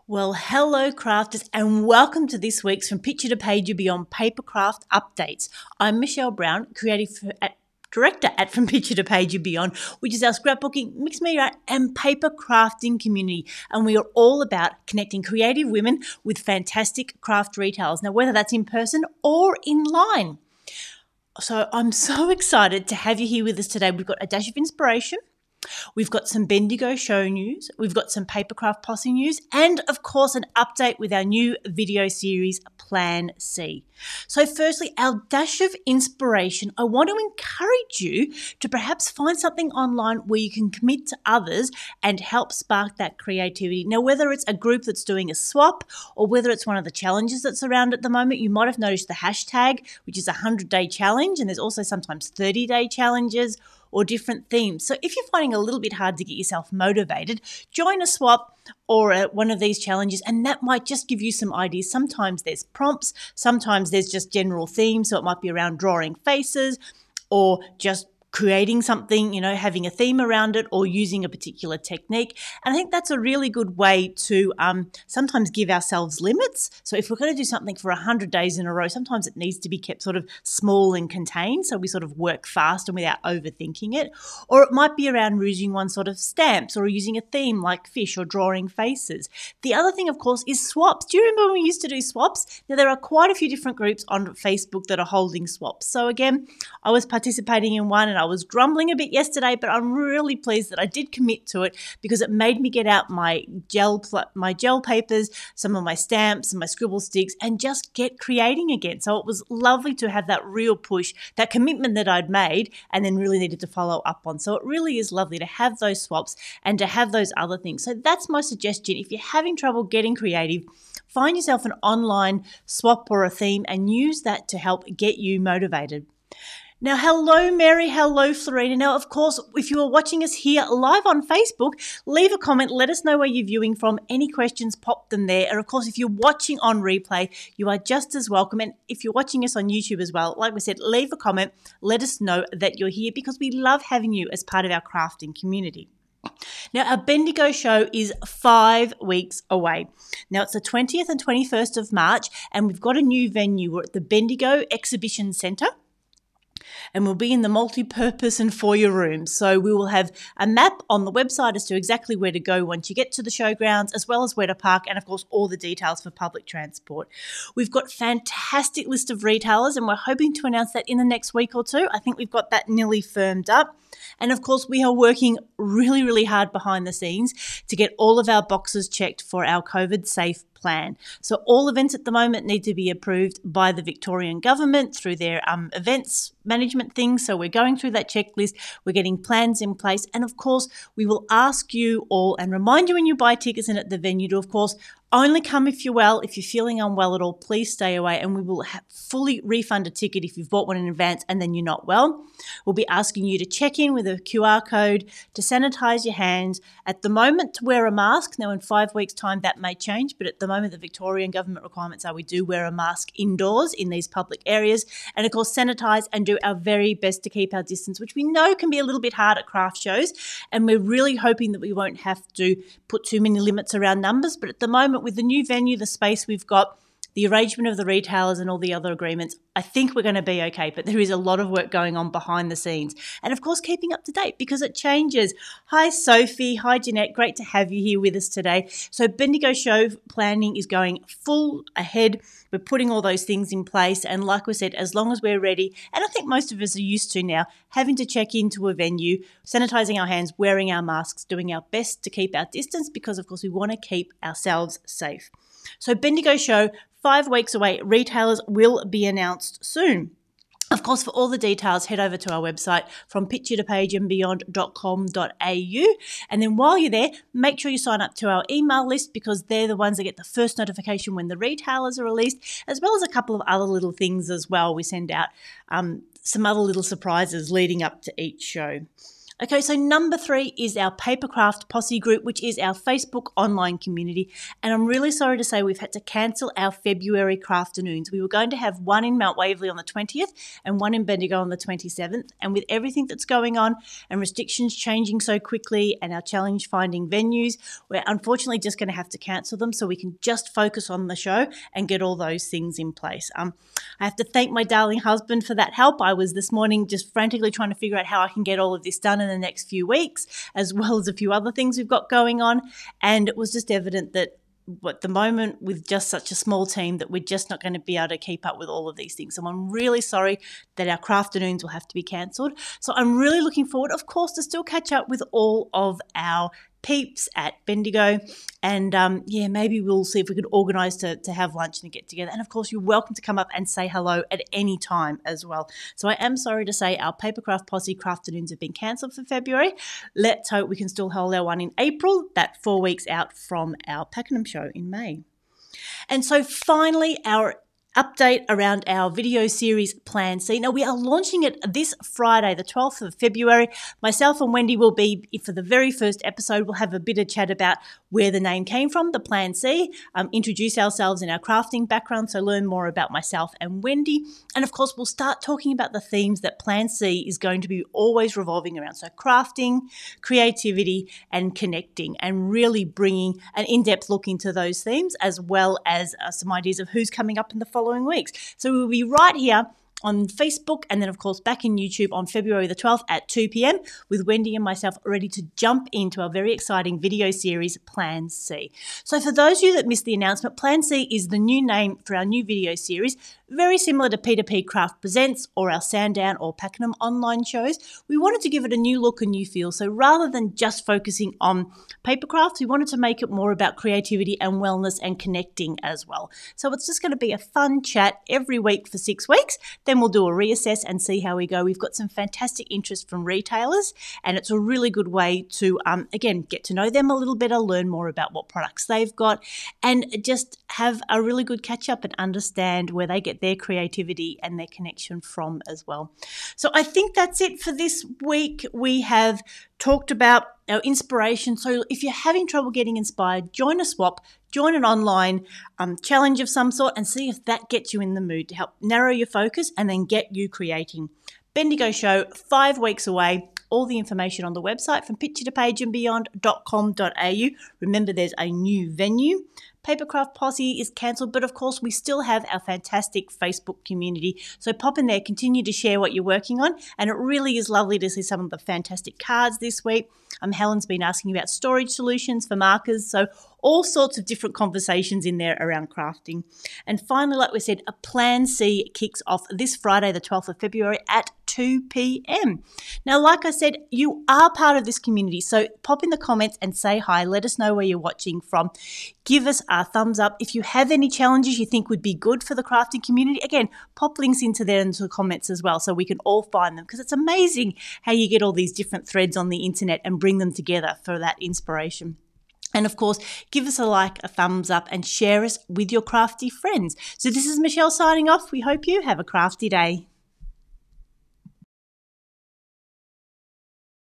Well, hello crafters and welcome to this week's From Picture to Page and Beyond Papercraft Updates. I'm Michelle Brown, Director at From Picture to Page and Beyond, which is our scrapbooking, mixed media and paper crafting community. And we are all about connecting creative women with fantastic craft retailers. Now, whether that's in person or in-line. So I'm so excited to have you here with us today. We've got a dash of inspiration. We've got some Bendigo Show news, we've got some Papercraft Posse news, and of course an update with our new video series, Plan C. So firstly, our dash of inspiration, I want to encourage you to perhaps find something online where you can commit to others and help spark that creativity. Now, whether it's a group that's doing a swap or whether it's one of the challenges that's around at the moment, you might have noticed the hashtag, which is a 100-day challenge, and there's also sometimes 30-day challenges or different themes. So if you're finding it a little bit hard to get yourself motivated, join a swap or one of these challenges, and that might just give you some ideas. Sometimes there's prompts, sometimes there's just general themes, so it might be around drawing faces or just creating something, having a theme around it or using a particular technique. And I think that's a really good way to sometimes give ourselves limits. So if we're going to do something for 100 days in a row, sometimes it needs to be kept sort of small and contained, so we sort of work fast and without overthinking it. Or it might be around using one sort of stamps or using a theme like fish or drawing faces. The other thing, of course, is swaps. Do you remember when we used to do swaps? Now, there are quite a few different groups on Facebook that are holding swaps. So again, I was participating in one and I was grumbling a bit yesterday, but I'm really pleased that I did commit to it because it made me get out my gel papers, some of my stamps and my scribble sticks and just get creating again. So it was lovely to have that real push, that commitment that I'd made and then really needed to follow up on. So it really is lovely to have those swaps and to have those other things. So that's my suggestion. If you're having trouble getting creative, find yourself an online swap or a theme and use that to help get you motivated. Now, hello, Mary. Hello, Florina. Now, of course, if you are watching us here live on Facebook, leave a comment. Let us know where you're viewing from. Any questions, pop them there. And, of course, if you're watching on replay, you are just as welcome. And if you're watching us on YouTube as well, like we said, leave a comment. Let us know that you're here because we love having you as part of our crafting community. Now, our Bendigo show is 5 weeks away. Now, it's the 20th and 21st of March, and we've got a new venue. We're at the Bendigo Exhibition Centre. And we'll be in the multi-purpose and foyer rooms. So we will have a map on the website as to exactly where to go once you get to the showgrounds, as well as where to park, and of course all the details for public transport. We've got a fantastic list of retailers and we're hoping to announce that in the next week or two. I think we've got that nearly firmed up. And of course, we are working really, really hard behind the scenes to get all of our boxes checked for our COVID-safe plan. So all events at the moment need to be approved by the Victorian government through their events management things. So we're going through that checklist. We're getting plans in place. And of course, we will ask you all and remind you when you buy tickets in at the venue to, of course, only come if you're well. If you're feeling unwell at all, please stay away and we will fully refund a ticket if you've bought one in advance and then you're not well. We'll be asking you to check in with a QR code, to sanitize your hands. At the moment, to wear a mask. Now, in 5 weeks' time, that may change, but at the moment, the Victorian government requirements are we do wear a mask indoors in these public areas and, of course, sanitize and do our very best to keep our distance, which we know can be a little bit hard at craft shows. And we're really hoping that we won't have to put too many limits around numbers. But at the moment, with the new venue, the space we've got, the arrangement of the retailers and all the other agreements, I think we're going to be okay, but there is a lot of work going on behind the scenes. And of course, keeping up to date because it changes. Hi, Sophie. Hi, Jeanette. Great to have you here with us today. So Bendigo Show planning is going full ahead. We're putting all those things in place. And like we said, as long as we're ready, and I think most of us are used to now, having to check into a venue, sanitizing our hands, wearing our masks, doing our best to keep our distance because, of course, we want to keep ourselves safe. So Bendigo Show, 5 weeks away. Retailers will be announced soon. Of course, for all the details, head over to our website from picturetopageandbeyond.com.au. And then while you're there, make sure you sign up to our email list because they're the ones that get the first notification when the retailers are released, as well as a couple of other little things as well. We send out some other little surprises leading up to each show. Okay, so number 3 is our Papercraft Posse group, which is our Facebook online community. And I'm really sorry to say we've had to cancel our February Crafternoons. We were going to have one in Mount Waverley on the 20th and one in Bendigo on the 27th. And with everything that's going on and restrictions changing so quickly and our challenge finding venues, we're unfortunately just going to have to cancel them so we can just focus on the show and get all those things in place. I have to thank my darling husband for that help. I was this morning just frantically trying to figure out how I can get all of this done in the next few weeks, as well as a few other things we've got going on. And it was just evident that at the moment, with just such a small team, that we're just not going to be able to keep up with all of these things. So I'm really sorry that our Crafternoons will have to be cancelled. So I'm really looking forward, of course, to still catch up with all of our peeps at Bendigo, and maybe we'll see if we can organise to have lunch and get together. And of course, you're welcome to come up and say hello at any time as well. So I am sorry to say our Papercraft Posse Crafternoons have been cancelled for February. Let's hope we can still hold our one in April, that 4 weeks out from our Pakenham show in May. And so finally, our update around our video series Plan C. Now, we are launching it this Friday, the 12th of February. Myself and Wendy will be, for the very first episode, we'll have a bit of chat about where the name came from, the Plan C, introduce ourselves in our crafting background, so learn more about myself and Wendy. And of course, we'll start talking about the themes that Plan C is going to be always revolving around. So crafting, creativity, and connecting, and really bringing an in-depth look into those themes, as well as some ideas of who's coming up in the following weeks. So we'll be right here on Facebook and then, of course, back in YouTube on February the 12th at 2 p.m. with Wendy and myself ready to jump into our very exciting video series, Plan C. So for those of you that missed the announcement, Plan C is the new name for our new video series, very similar to P2PCrafts Presents or our Sandown or Pakenham online shows. We wanted to give it a new look and new feel. So rather than just focusing on papercrafts, we wanted to make it more about creativity and wellness and connecting as well. So it's just going to be a fun chat every week for 6 weeks. Then we'll do a reassess and see how we go. We've got some fantastic interest from retailers, and it's a really good way to, again, get to know them a little better, learn more about what products they've got, and just have a really good catch up and understand where they get their creativity and their connection from as well. So I think that's it for this week. We have talked about our inspiration. So if you're having trouble getting inspired, join a swap, join an online challenge of some sort, and see if that gets you in the mood to help narrow your focus and then get you creating. Bendigo Show, 5 weeks away. All the information on the website from picturetopageandbeyond.com.au. Remember, there's a new venue. Papercraft Posse is cancelled, but of course we still have our fantastic Facebook community. So pop in there, continue to share what you're working on, and it really is lovely to see some of the fantastic cards this week. Helen's been asking about storage solutions for markers, so all sorts of different conversations in there around crafting. And finally, like we said, a Plan C kicks off this Friday, the 12th of February at 2 p.m. Now, like I said, you are part of this community, so pop in the comments and say hi. Let us know where you're watching from. Give us a thumbs up. If you have any challenges you think would be good for the crafting community, again, pop links into there into the comments as well so we can all find them, because it's amazing how you get all these different threads on the internet and bring them together for that inspiration. And of course, give us a like, a thumbs up, and share us with your crafty friends. So this is Michelle signing off. We hope you have a crafty day.